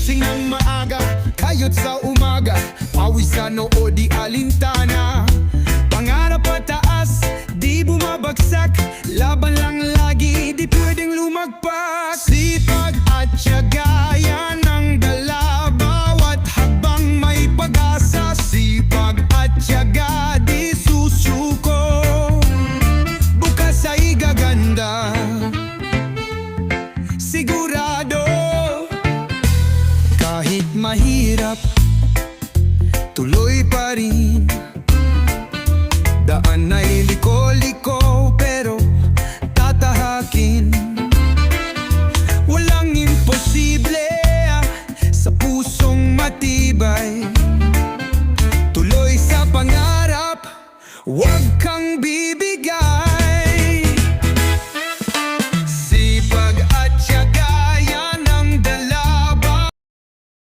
Gising ng maaga, kayot sa umaga, pawis sa noo di alintana. Pangarap pataas, di bumabagsak, laban lang lagi, di pwedeng lumagpas. Sipag at tiyaga, yan ang dala, bawat habang may pag-asa. Sipag at tiyaga, di susuko, bukas ay gaganda. Sigurado, kahit mahirap, tuloy pa rin. Daan ay